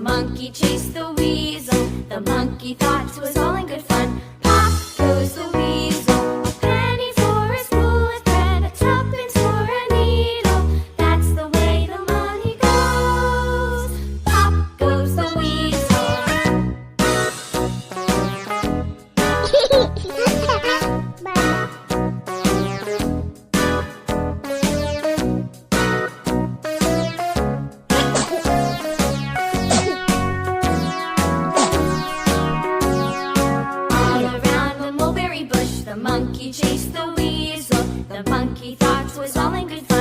monkey chased the weasel. The monkey thought it was all in good fun. Pop goes the weasel. A penny for a spool of thread, a tuppence for a needle. That's the way the money goes. Pop goes the weasel. The monkey chased the weasel. The monkey thought it was all in good fun.